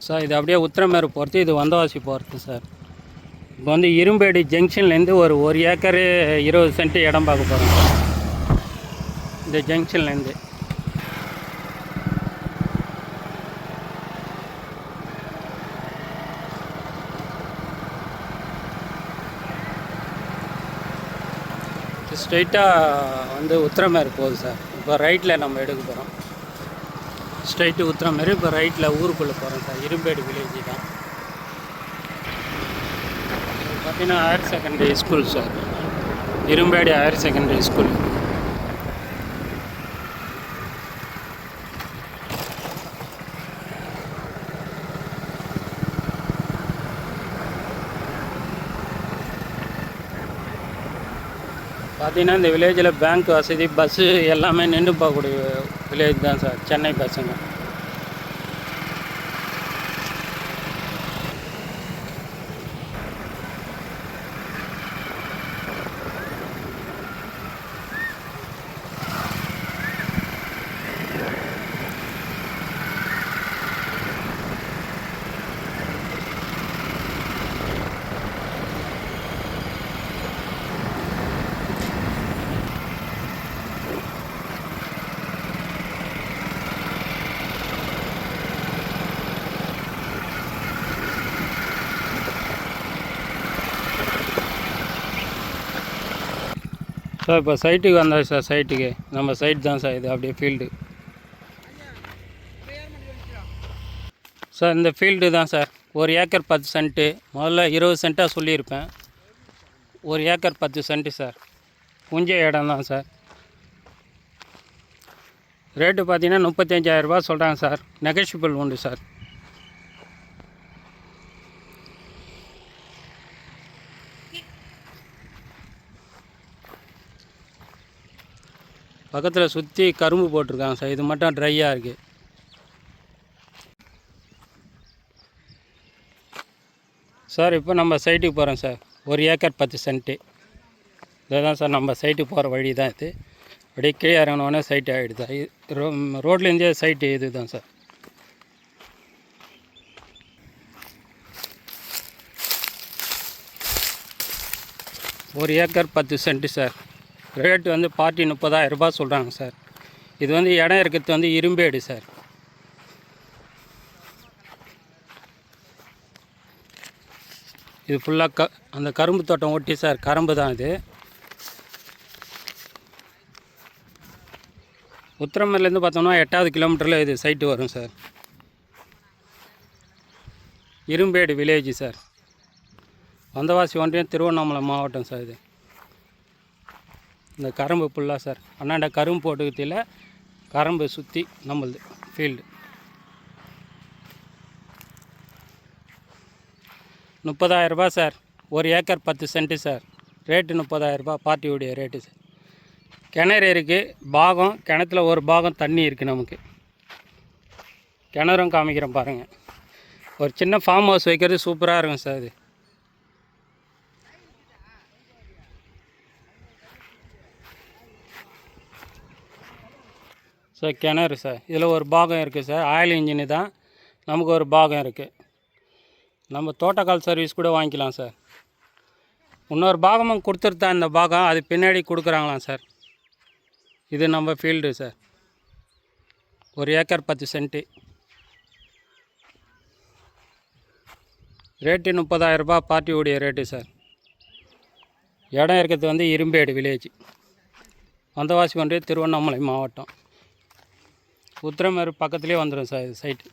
Sir இது அப்படியே உத்திரமேரு போகிறது, இது வந்தவாசி போகிறது சார். இப்போ வந்து இரும்பேடி ஜங்ஷன்லேருந்து ஒரு ஏக்கரு 20 சென்ட் இடம் பார்க்க போகிறோம் சார். இந்த ஜங்ஷன்லேருந்து ஸ்ட்ரைட்டாக வந்து உத்திரமேரு போகுது சார். இப்போ ரைட்டில் நம்ம எடுக்க போகிறோம். ஸ்ட்ரைட்டு உத்திரமேரு. இப்போ ரைட்டில் ஊருக்குள்ளே போகிறோம் சார். இரும்பேடு வில்லேஜ் தான். பார்த்தீங்கன்னா higher secondary school sir. Irumbedu higher secondary school. பார்த்தீங்கன்னா இந்த வில்லேஜில் பேங்க் வசதி, பஸ்ஸு எல்லாமே நின்று போகக்கூடிய வில்லேஜ் தான் சார். சென்னை பஸ்ஸுங்க. சார் இப்போ சைட்டுக்கு வந்தாச்சு சார். சைட்டுக்கு நம்ம சைட் தான் சார். இது அப்படியே ஃபீல்டு சார். இந்த ஃபீல்டு தான் சார். 1 acre 10 cent. முதல்ல 20 சென்ட்டாக சொல்லியிருப்பேன். 1 ஏக்கர் 10 சென்ட்டு சார். புஞ்ச இடம் தான் சார். ரேட்டு பார்த்தீங்கன்னா 35,000 ரூபா சொல்கிறாங்க சார். நெகோஷியபிள் உண்டு சார். பக்கத்தில் சுற்றி கரும்பு போட்டிருக்காங்க சார். இது மட்டும் ட்ரையாக இருக்குது சார். இப்போ நம்ம சைட்டுக்கு போகிறோம் சார். 1 acre 10 cent. இதுதான் சார் நம்ம சைட்டுக்கு போகிற வழி தான் இது. அப்படியே கீழே இறங்கினோடனே சைட்டு ஆகிடுது. ரோட்லேருந்தே சைட்டு இது தான் சார். ஒரு ஏக்கர் 10 சென்ட்டு சார். ரேட்டு வந்து பார்ட்டி 30,000 ரூபா சொல்கிறாங்க சார். இது வந்து இடம் இருக்கிறது வந்து இரும்பேடு சார். இது ஃபுல்லாக அந்த கரும்பு தோட்டம் ஒட்டி சார். கரும்பு தான் இது. உத்திரமேர்லேருந்து பார்த்தோம்னா 8வது கிலோமீட்டரில் இது சைட்டு வரும் sir. Irumbedu village sir. Vandavasi ஒன்றியம், திருவண்ணாமலை மாவட்டம் சார். இது இந்த கரும்பு ஃபுல்லாக சார். அண்ணாண்ட கரும்பு போட்டுக்கிறதுல கரும்பு சுற்றி நம்மளது ஃபீல்டு. 30,000 ரூபா sir. 1 acre 10 cent sir. Rate 30,000 ரூபா பார்ட்டியுடைய ரேட்டு சார். கிணறு இருக்குது. பாகம் கிணத்துல ஒரு பாகம் தண்ணி இருக்குது நமக்கு. கிணறும் காமிக்கிறேன் பாருங்கள். ஒரு சின்ன ஃபார்ம் ஹவுஸ் வைக்கிறது சூப்பராக இருக்கும் சார். இது சார் கிணறு சார். இதில் ஒரு பாகம் இருக்குது சார். ஆயில் இன்ஜினு தான். நமக்கு ஒரு பாகம் இருக்குது. நம்ம தோட்டக்கால் சர்வீஸ் கூட வாங்கிக்கலாம் சார். இன்னொரு பாகமும் கொடுத்துருத்தா இந்த பாகம். அது பின்னாடி கொடுக்குறாங்களாம் சார். இது நம்ம field sir. 1 acre 10 cent. Rate 30,000 ரூபா பார்ட்டியுடைய ரேட்டு சார். இடம் இருக்கிறது வந்து இரும்பேடு வில்லேஜ். வந்தவாசி ஒன்றியம், திருவண்ணாமலை மாவட்டம். உத்திரமேரு பக்கத்துலேயே வந்துடும் சார் இது சைட்டு.